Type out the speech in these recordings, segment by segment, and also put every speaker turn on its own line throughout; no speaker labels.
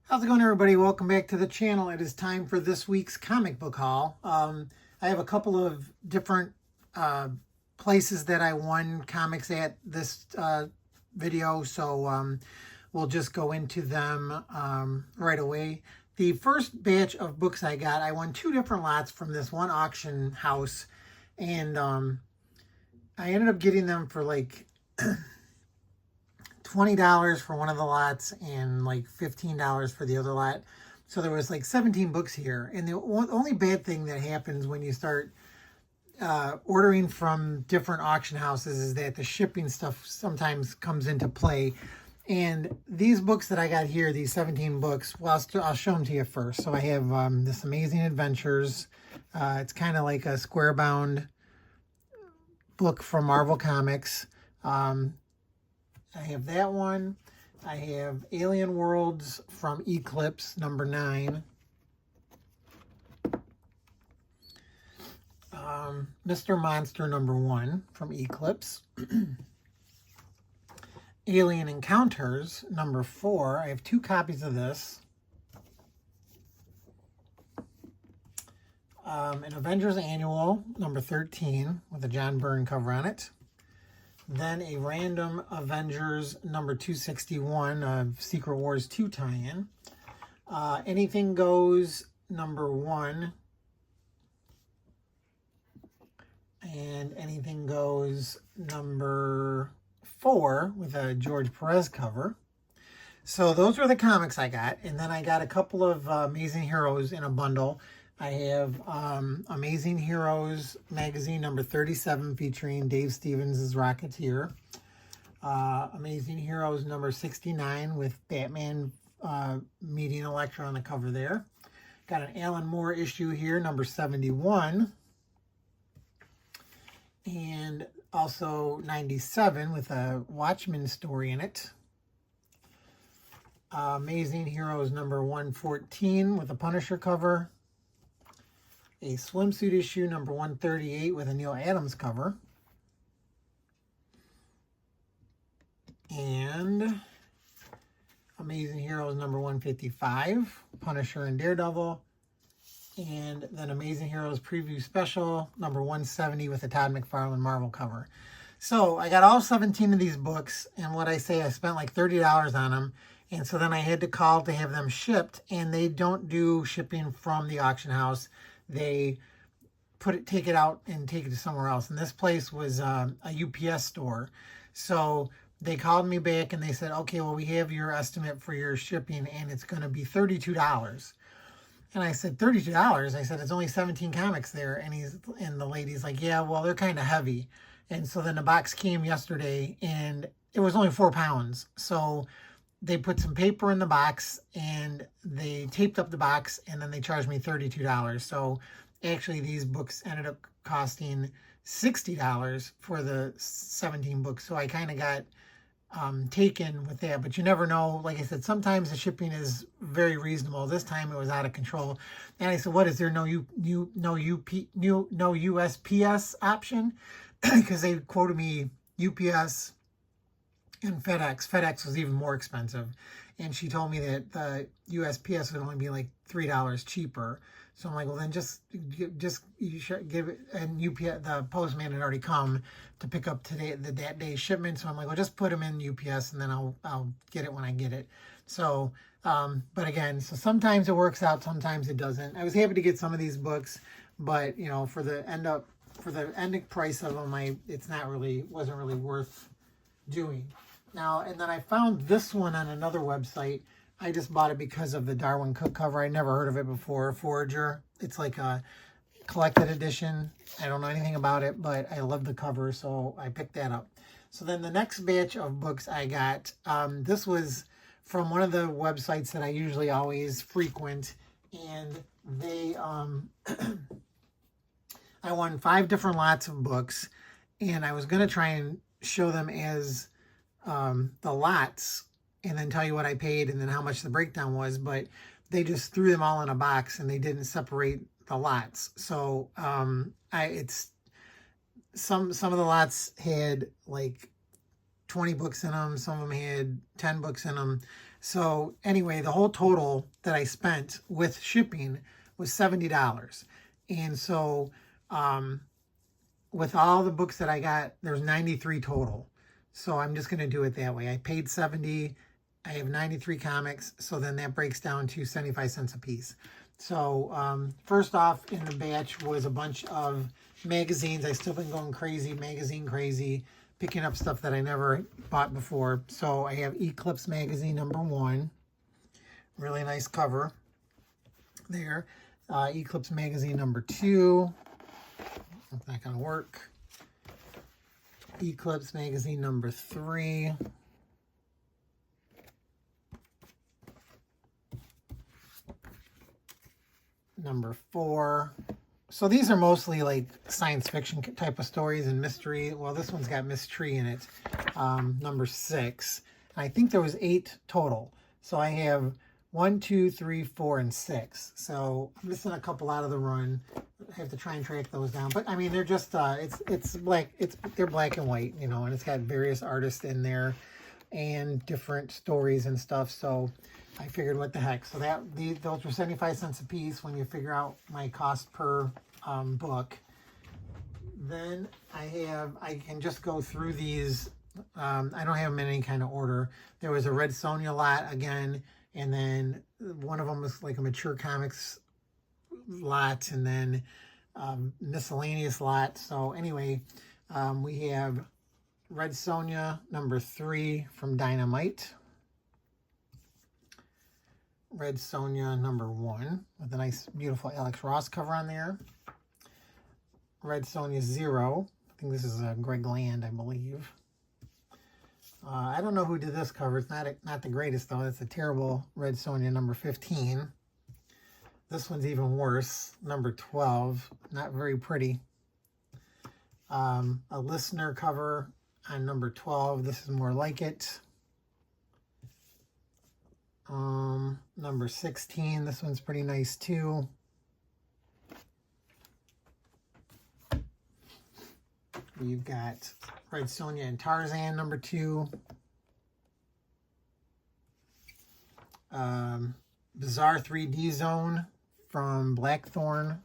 How's it going, everybody? Welcome back to the channel. It is time for this week's comic book haul. I have a couple of different uh, places that I won comics at this video, so we'll just go into them right away. The first batch of books I got, I won two different lots from this one auction house, and I ended up getting them for like $20 for one of the lots and like $15 for the other lot. So there was like 17 books here. And the only bad thing that happens when you start ordering from different auction houses is that the shipping stuff sometimes comes into play. And these books that I got here, these 17 books, well, I'll show them to you first. So I have this Amazing Adventures. It's kind of like a square bound book from Marvel Comics. I have that one. I have Alien Worlds from Eclipse, number 9. Mr. Monster, number 1 from Eclipse. Alien Encounters, number 4. I have 2 copies of this. An Avengers Annual, number 13, with a John Byrne cover on it. Then a random Avengers number 261 of Secret Wars 2 tie-in. Anything Goes number 1. And Anything Goes number 4 with a George Perez cover. So those were the comics I got. And then I got a couple of Amazing Heroes in a bundle. I have Amazing Heroes magazine number 37 featuring Dave Stevens as Rocketeer. Amazing Heroes number 69 with Batman meeting Elektra on the cover there. Got an Alan Moore issue here, number 71. And also 97 with a Watchmen story in it. Amazing Heroes number 114 with a Punisher cover. A swimsuit issue number 138 with a Neil Adams cover. And Amazing Heroes number 155, Punisher and Daredevil. And then Amazing Heroes Preview Special number 170 with a Todd McFarlane Marvel cover. So I got all 17 of these books, and what I say, I spent like $30 on them. And so then I had to call to have them shipped, and they don't do shipping from the auction house. They take it out and take it to somewhere else. And this place was a UPS store. So they called me back and they said, okay, well, we have your estimate for your shipping and it's going to be $32. And I said, $32? I said, it's only 17 comics there. And the lady's like, yeah, well, they're kind of heavy. And so then the box came yesterday and it was only 4 pounds. So they put some paper in the box and they taped up the box and then they charged me $32. So actually these books ended up costing $60 for the 17 books. So I kind of got taken with that, but you never know. Like I said, sometimes the shipping is very reasonable. This time it was out of control. And I said, what, is there no USPS option? Because they quoted me UPS and FedEx. FedEx was even more expensive. And she told me that the USPS would only be like $3 cheaper. So I'm like, well, then just you should give it. And UPS, the postman had already come to pick up that day's shipment. So I'm like, well, just put them in UPS and then I'll get it when I get it. So, but again, so sometimes it works out, sometimes it doesn't. I was happy to get some of these books, but you know, for the ending price of them, wasn't really worth doing. Now, and then I found this one on another website. I just bought it because of the Darwin Cook cover. I never heard of it before. Forager. It's like a collected edition. I don't know anything about it, but I love the cover, so I picked that up. So then the next batch of books I got, this was from one of the websites that I usually always frequent, and they, I won 5 different lots of books, and I was going to try and show them as the lots and then tell you what I paid and then how much the breakdown was, but they just threw them all in a box and they didn't separate the lots. So some of the lots had like 20 books in them, some of them had 10 books in them. So anyway, the whole total that I spent with shipping was $70. And so with all the books that I got, there's 93 total. So I'm just going to do it that way. I paid 70. I have 93 comics. So then that breaks down to 75 cents a piece. So first off in the batch was a bunch of magazines. I still been going crazy, magazine crazy, picking up stuff that I never bought before. So I have Eclipse magazine #1. Really nice cover there. Eclipse magazine #2. It's not going to work. Eclipse magazine #3. #4. So these are mostly like science fiction type of stories and mystery. Well, this one's got mystery in it. #6. I think there was 8 total. So I have 1, 2, 3, 4, and 6. So I'm missing a couple out of the run. I have to try and track those down. But I mean, they're just they're black and white, you know, and it's got various artists in there and different stories and stuff. So I figured, what the heck. So those were 75 cents a piece when you figure out my cost per book. Then I can just go through these. I don't have them in any kind of order. There was a Red Sonja lot again, and then one of them was like a mature comics lot, and then miscellaneous lot. So anyway, we have Red Sonja #3 from Dynamite. Red Sonja #1 with a nice, beautiful Alex Ross cover on there. Red Sonja 0. I think this is a Greg Land, I believe. I don't know who did this cover. It's not the greatest, though. It's a terrible Red Sonja #15. This one's even worse. #12. Not very pretty. A listener cover on #12. This is more like it. #16. This one's pretty nice too. We've got Red Sonja and Tarzan #2. Bizarre 3D Zone from Blackthorn.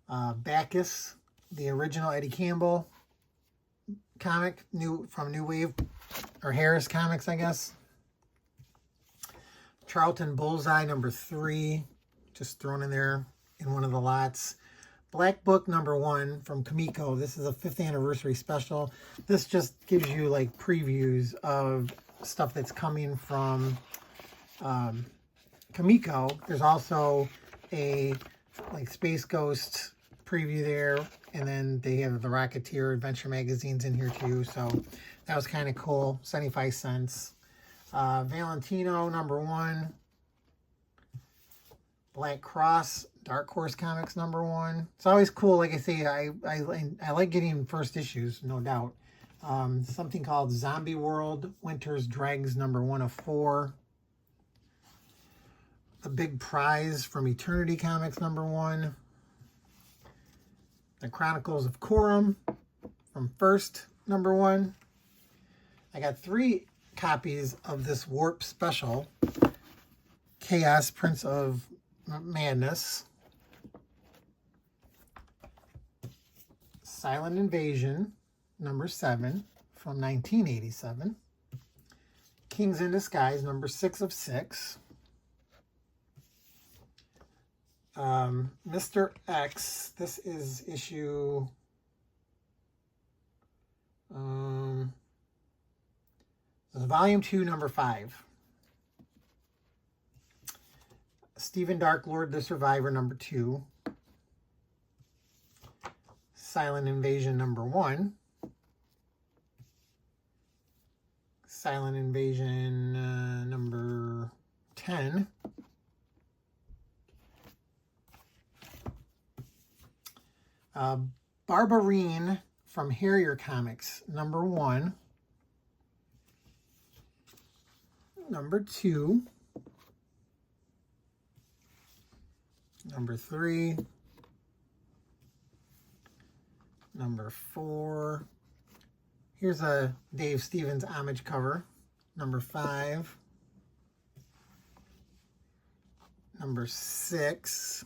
Bacchus, the original Eddie Campbell comic, from New Wave, or Harris Comics, I guess. Charlton Bullseye #3, just thrown in there in one of the lots. Black Book #1 from Comico. This is a 5th anniversary special. This just gives you like previews of stuff that's coming from Comico. There's also a like Space Ghost preview there, and then they have the Rocketeer Adventure magazines in here too. So that was kind of cool. 75 cents. Valentino #1. Black Cross, Dark Horse Comics #1. It's always cool. Like I say, I like getting first issues, no doubt. Something called Zombie World, Winter's Dregs #1 of 4. The Big Prize from Eternity Comics #1. The Chronicles of Corum from First #1. I got 3 copies of this Warp special, Chaos Prince of Madness. Silent Invasion #7 from 1987. Kings in Disguise #6 of 6. Mr. X, this is issue volume 2 #5. Stephen Dark Lord the Survivor #2. Silent Invasion #1. Silent Invasion #10. Barbarine from Harrier Comics #1. #2. #3. #4. Here's a Dave Stevens homage cover, number 5, number 6,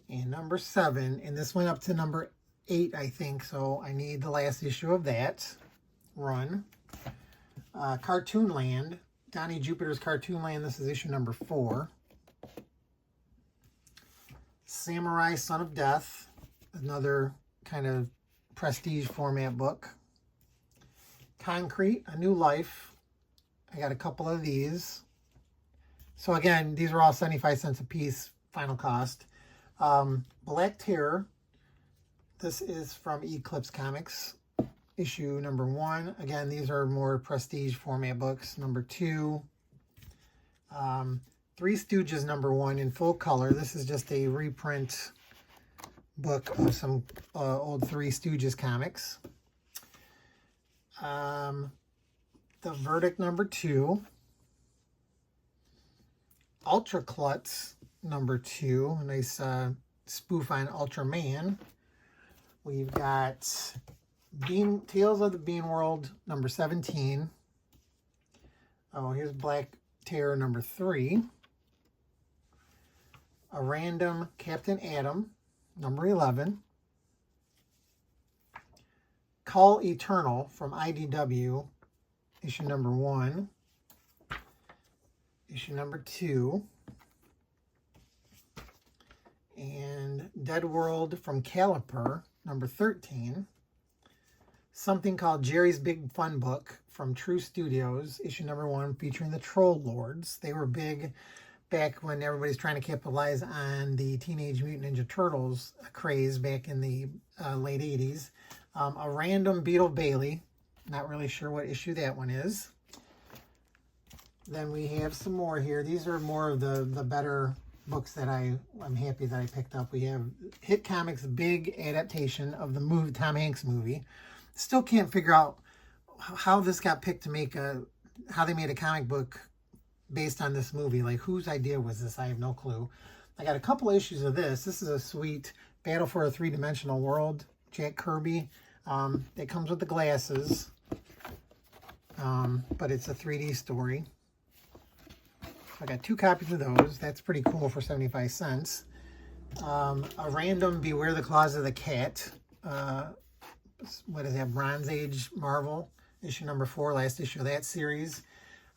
and number 7. And this went up to number 8, I think, so I need the last issue of that run. Cartoon Land, Donnie Jupiter's Cartoon Land. This is issue number 4. Samurai Son of Death, another kind of prestige format book. Concrete, A New Life. I got a couple of these. So again, these are all 75 cents a piece, final cost. Black Terror. This is from Eclipse Comics, issue number 1. Again, these are more prestige format books. Number 2. Three Stooges number 1 in full color. This is just a reprint book of some old Three Stooges comics. The Verdict number 2. Ultra Klutz number 2. A nice spoof on Ultraman. We've got Tales of the Bean World number 17. Oh, here's Black Terror number 3. A Random Captain Atom number 11. Call Eternal from IDW, issue number 1. Issue number 2. And Dead World from Caliper, number 13. Something called Jerry's Big Fun Book from True Studios, issue number 1, featuring the Troll Lords. They were big back when everybody's trying to capitalize on the Teenage Mutant Ninja Turtles craze back in the late 80s. A Random Beetle Bailey. Not really sure what issue that one is. Then we have some more here. These are more of the better books that I'm happy that I picked up. We have Hit Comics' big adaptation of the Tom Hanks movie. Still can't figure out how this got picked to make how they made a comic book based on this movie. Like, whose idea was this? I have no clue. I got a couple issues of this. This is a sweet Battle for a Three-Dimensional World, Jack Kirby. It comes with the glasses, but it's a 3D story. I got 2 copies of those. That's pretty cool for 75 cents. A Random Beware the Claws of the Cat. What is that? Bronze Age Marvel, issue number 4, last issue of that series.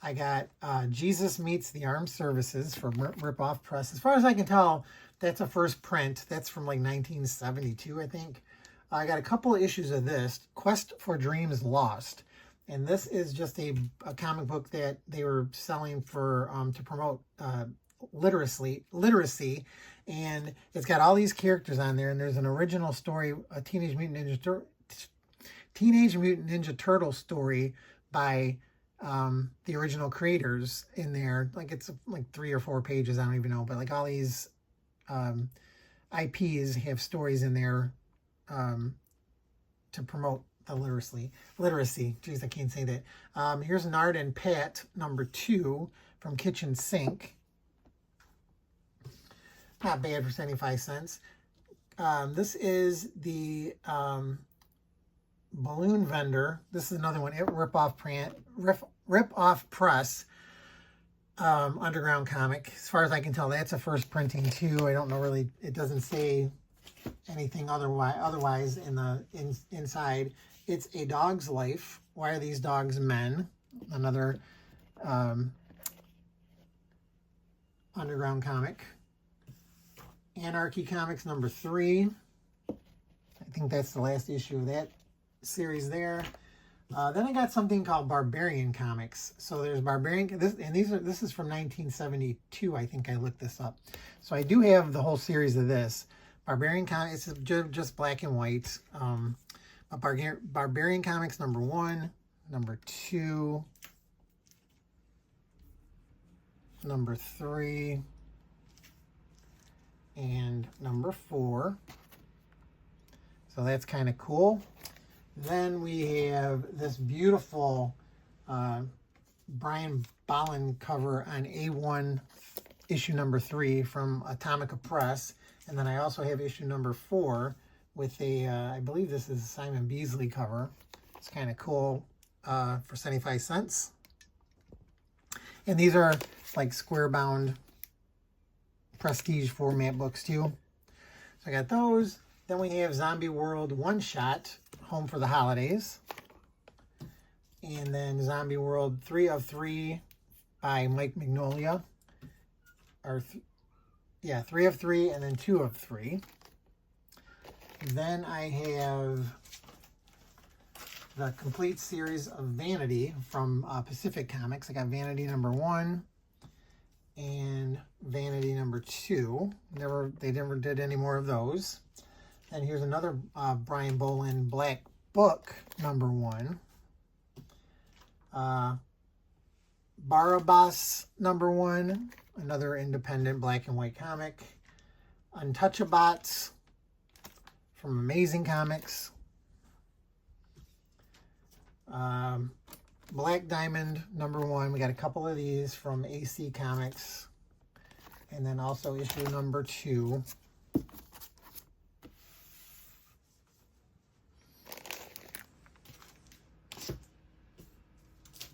I got Jesus Meets the Armed Services from Rip-Off Press. As far as I can tell, that's a first print. That's from like 1972, I think. I got a couple of issues of this. Quest for Dreams Lost. And this is just a comic book that they were selling for to promote literacy. And it's got all these characters on there. And there's an original story, a Teenage Mutant Ninja Turtle story by the original creators in there. Like, it's like 3 or 4 pages, I don't even know, but like all these IPs have stories in there to promote the literacy. Jeez, I can't say that. Here's Nard and Pat number 2 from Kitchen Sink. Not bad for 75 cents. This is the Balloon Vendor. This is another one. Rip-Off Press. Underground comic. As far as I can tell, that's a first printing too. I don't know really. It doesn't say anything otherwise in the inside. It's A Dog's Life. Why Are These Dogs Men? Another underground comic. Anarchy Comics number 3. I think that's the last issue of that series there. Then I got something called Barbarian Comics. So there's Barbarian, this is from 1972. I think I looked this up. So I do have the whole series of this. Barbarian Comics is just black and white. Barbarian Comics number 1, number 2, number 3, and number 4. So that's kind of cool. Then we have this beautiful Brian Bolland cover on A1 issue number 3 from Atomica Press. And then I also have issue number 4 with a, I believe this is a Simon Beasley cover. It's kind of cool for 75 cents. And these are like square bound prestige format books too. So I got those. Then we have Zombie World One Shot, Home for the Holidays. And then Zombie World 3 of 3 by Mike Mignola. Or 3 of 3 and then 2 of 3. Then I have the complete series of Vanity from Pacific Comics. I got Vanity number 1 and Vanity number 2. They never did any more of those. And here's another Brian Boland Black Book number 1. Barabbas number 1, another independent black and white comic. Untouchabots from Amazing Comics. Black Diamond number 1. We got a couple of these from AC Comics. And then also issue number 2.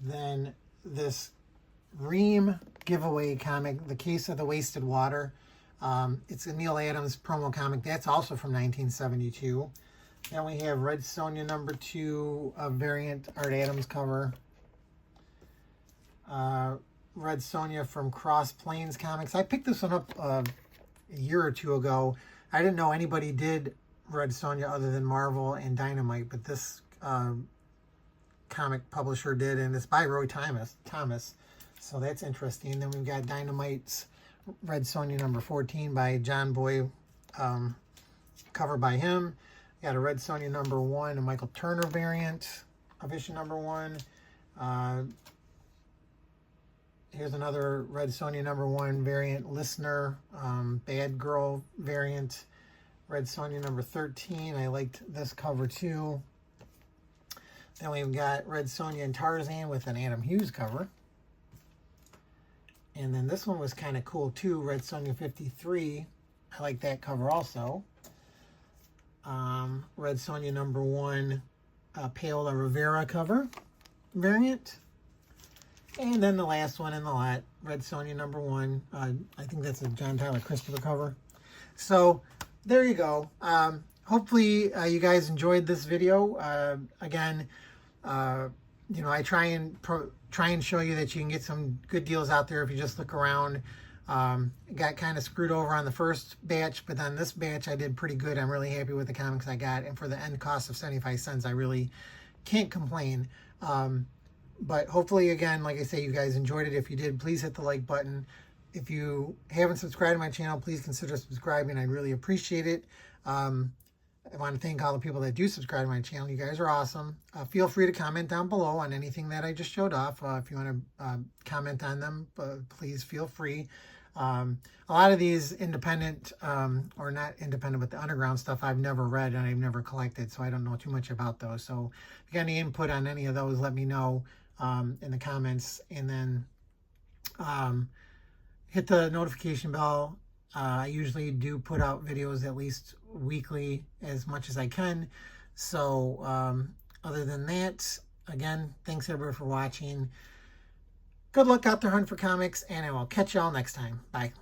Then this Ream giveaway comic, The Case of the Wasted Water. It's a Neil Adams promo comic. That's also from 1972. Then we have Red Sonja number 2, a variant Art Adams cover. Red Sonja from Cross Plains Comics. I picked this one up a year or two ago. I didn't know anybody did Red Sonja other than Marvel and Dynamite, but this comic publisher did, and it's by Roy Thomas. So that's interesting. Then we've got Dynamite's Red Sonja number 14 by John Boy, cover by him. Got a Red Sonja number 1, a Michael Turner variant of issue number 1. Here's another Red Sonja number 1 variant, Listener, Bad Girl variant. Red Sonja number 13. I liked this cover too. Then we've got Red Sonja and Tarzan with an Adam Hughes cover. And then this one was kind of cool too, Red Sonja 53. I like that cover also. Red Sonja number 1, Paola Rivera cover variant. And then the last one in the lot, Red Sonja number 1. I think that's a John Tyler Christopher cover. So there you go. Hopefully you guys enjoyed this video. Again, you know, I try and show you that you can get some good deals out there if you just look around. Got kind of screwed over on the first batch, but on this batch I did pretty good. I'm really happy with the comics I got, and for the end cost of 75 cents, I really can't complain. But hopefully, again, like I say, you guys enjoyed it. If you did, please hit the like button. If you haven't subscribed to my channel, please consider subscribing. I'd really appreciate it. I want to thank all the people that do subscribe to my channel. You guys are awesome. Feel free to comment down below on anything that I just showed off. If you want to comment on them, please feel free. A lot of these independent, or not independent, but the underground stuff I've never read and I've never collected, so I don't know too much about those. So if you got any input on any of those, let me know in the comments. And then hit the notification bell. I usually do put out videos at least weekly as much as I can. So other than that, again, thanks everybody for watching. Good luck out there hunting for comics, and I will catch y'all next time. Bye.